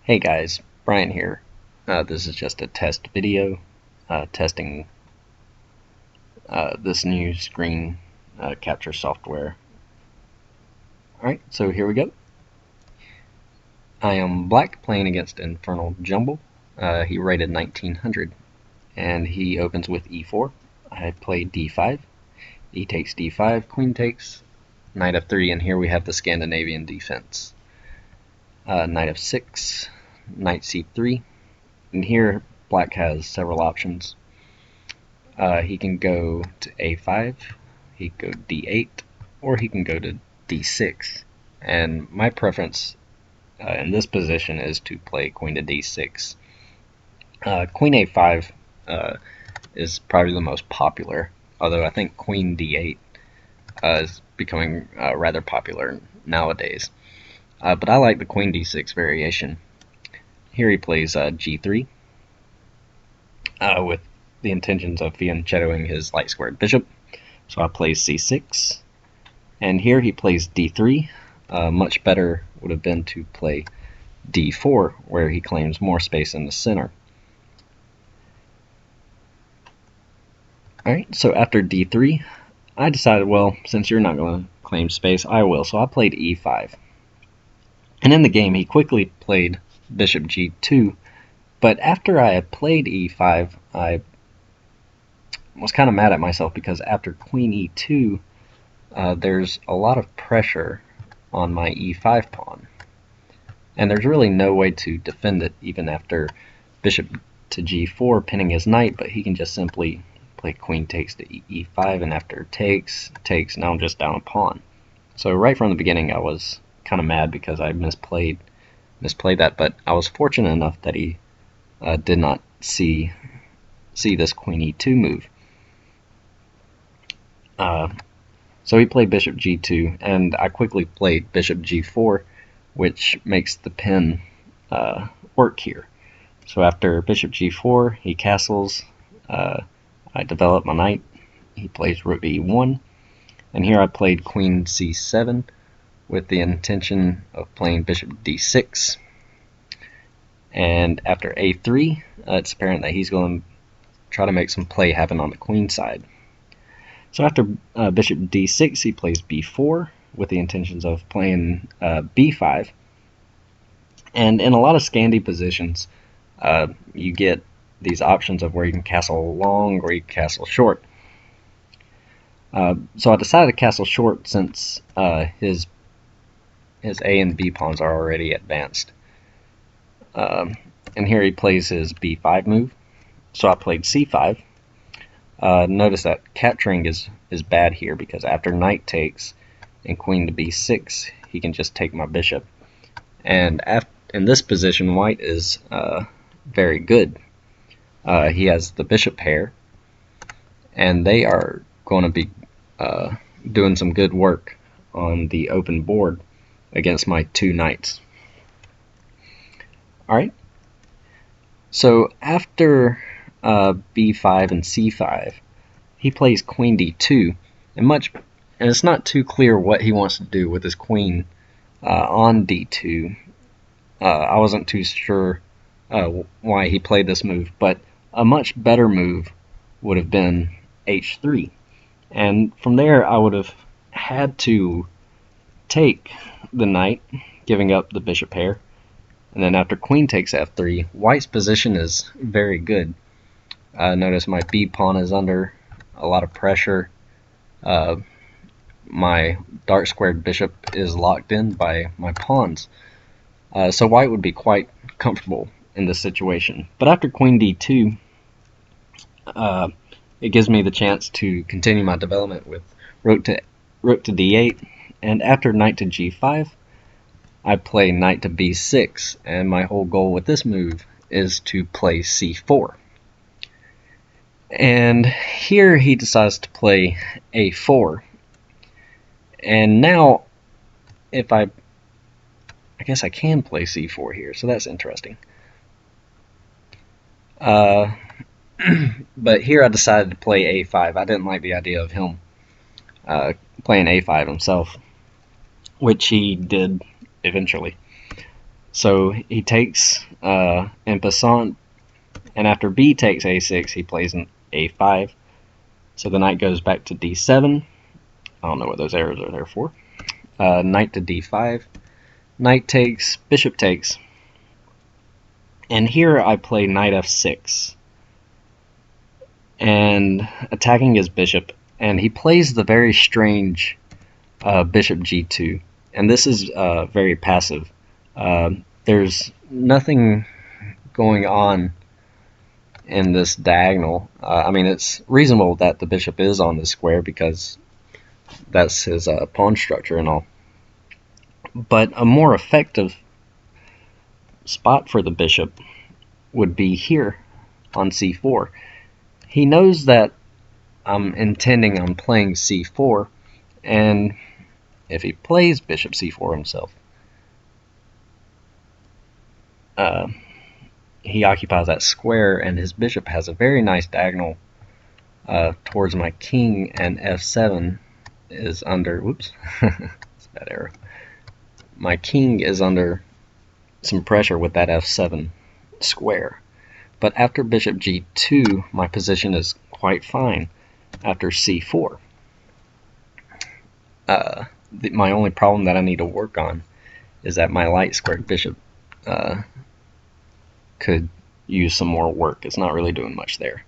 Hey guys, Brian here. This is just a test video testing this new screen capture software. Alright, so here we go. I am black playing against InfernalJumble. He rated 1900 and he opens with e4. I play d5. E takes d5, queen takes, knight f3, and here we have the Scandinavian Defense. Knight f6, knight c3, and here black has several options. He can go to a5, he can go d8, or he can go to d6. And my preference in this position is to play queen to d6. Queen a5 is probably the most popular, although I think queen d8 is becoming rather popular nowadays. But I like the queen d6 variation. Here he plays g3 with the intentions of fianchettoing his light squared bishop. So I play c6, and here he plays d3. Much better would have been to play d4, where he claims more space in the center. Alright, so after d3, I decided, well, since you're not going to claim space, I will. So I played e5. And in the game, he quickly played bishop g2. But after I had played e5, I was kind of mad at myself because after queen e2, there's a lot of pressure on my e5 pawn. And there's really no way to defend it even after bishop to g4 pinning his knight, but he can just simply play queen takes to e5, and after takes, now I'm just down a pawn. So right from the beginning I was kind of mad because I misplayed that, but I was fortunate enough that he did not see this queen e2 move. So he played bishop g2, and I quickly played bishop g4, which makes the pin work here. So after bishop g4, he castles. I develop my knight. He plays rook e1, and here I played queen c7 with the intention of playing bishop d6. And after a3, it's apparent that he's going to try to make some play happen on the queen side. So after bishop d6, he plays b4 with the intentions of playing b5. And in a lot of Scandi positions, you get these options of where you can castle long or you can castle short. So I decided to castle short since his A and B pawns are already advanced. And here he plays his b5 move. So I played c5. Notice that capturing is bad here because after knight takes and queen to b6, he can just take my bishop. And in this position, white is very good. He has the bishop pair, and they are going to be doing some good work on the open board against my two knights. Alright, so after b5 and c5, he plays queen d2, and it's not too clear what he wants to do with his queen on d2. I wasn't too sure why he played this move, but a much better move would have been h3. And from there, I would have had to take the knight, giving up the bishop pair. And then after queen takes f3, white's position is very good. Notice my b pawn is under a lot of pressure. My dark squared bishop is locked in by my pawns. So white would be quite comfortable in this situation. But after queen d2, it gives me the chance to continue my development with rook to d8, and after knight to g5, I play knight to b6, and my whole goal with this move is to play c4. And here he decides to play a4, and now I guess I can play c4 here, so that's interesting. But here I decided to play a5. I didn't like the idea of him playing a5 himself, which he did eventually. So he takes en passant, and after b takes a6, he plays an a5. So the knight goes back to d7. I don't know what those arrows are there for. Knight to d5. Knight takes, bishop takes. And here I play knight f6. And attacking his bishop. And he plays the very strange bishop g2. And this is very passive. There's nothing going on in this diagonal. I mean, it's reasonable that the bishop is on the square because that's his pawn structure and all. But a more effective spot for the bishop would be here on c4. He knows that I'm intending on playing c4, and if he plays bishop c4 himself, he occupies that square, and his bishop has a very nice diagonal towards my king, and f7 is under, whoops, that's a bad arrow. My king is under some pressure with that f7 square. But after bishop g2, my position is quite fine. After c4, my only problem that I need to work on is that my light squared bishop could use some more work. It's not really doing much there.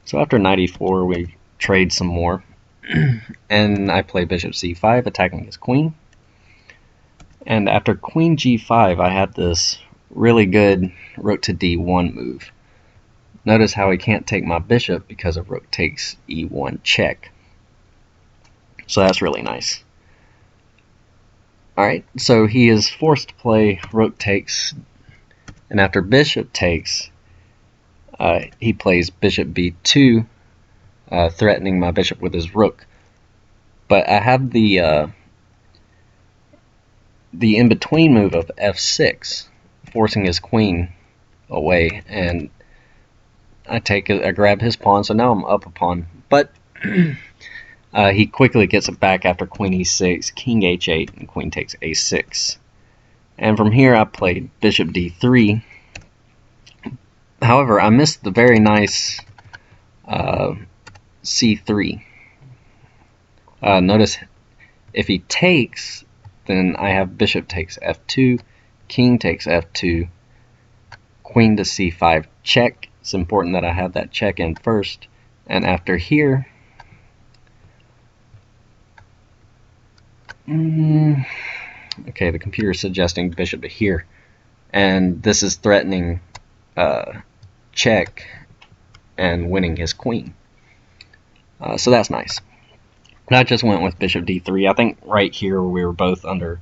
So after knight e4, we trade some more, and I play bishop c5, attacking his queen. And after queen g5, I had this really good rook to d1 move. Notice how he can't take my bishop because of rook takes e1 check. So that's really nice. Alright, so he is forced to play rook takes, and after bishop takes, he plays bishop b2, threatening my bishop with his rook. But I have the in-between move of f6, forcing his queen away, and I grab his pawn, so now I'm up a pawn. But he quickly gets it back after queen e6, king h8, and queen takes a6. And from here I played bishop d3. However, I missed the very nice c3. Notice if he takes, then I have bishop takes f2, king takes f2, queen to c5 check. It's important that I have that check in first. And after here, okay, the computer is suggesting bishop to here, and this is threatening check and winning his queen. So that's nice. And I just went with bishop d3. I think right here we were both under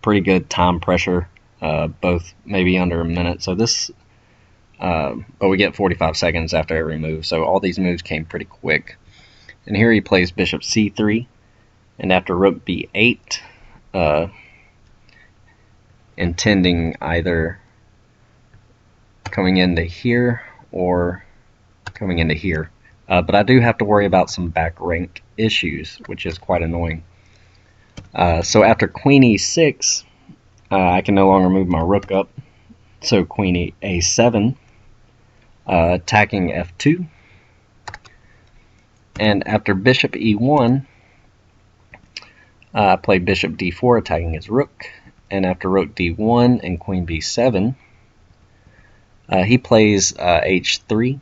pretty good time pressure, both maybe under a minute. So this, but we get 45 seconds after every move. So all these moves came pretty quick. And here he plays bishop c3, and after rook b8, intending either coming into here or coming into here. But I do have to worry about some back rank issues, which is quite annoying. So after queen e6, I can no longer move my rook up. So queen a7, attacking f2. And after bishop e1, I play bishop d4, attacking his rook. And after rook d1 and queen b7, he plays h3,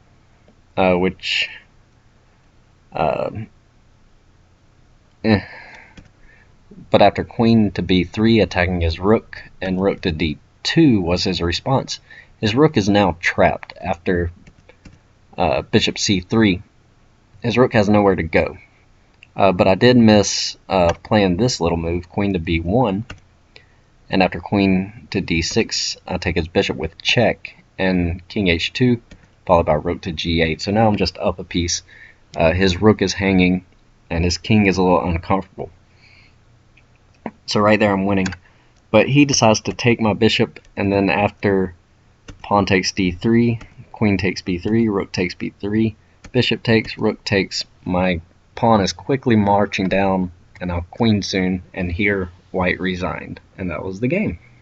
which but after queen to b3, attacking his rook, and rook to d2 was his response. His rook is now trapped after bishop c3. His rook has nowhere to go. But I did miss playing this little move, queen to b1, and after queen to d6, I take his bishop with check, and king h2, followed by rook to g8. So now I'm just up a piece. His rook is hanging, and his king is a little uncomfortable. So right there I'm winning. But he decides to take my bishop, and then after pawn takes d3, queen takes b3, rook takes b3, bishop takes, rook takes, my pawn is quickly marching down, and I'll queen soon, and here white resigned. And that was the game.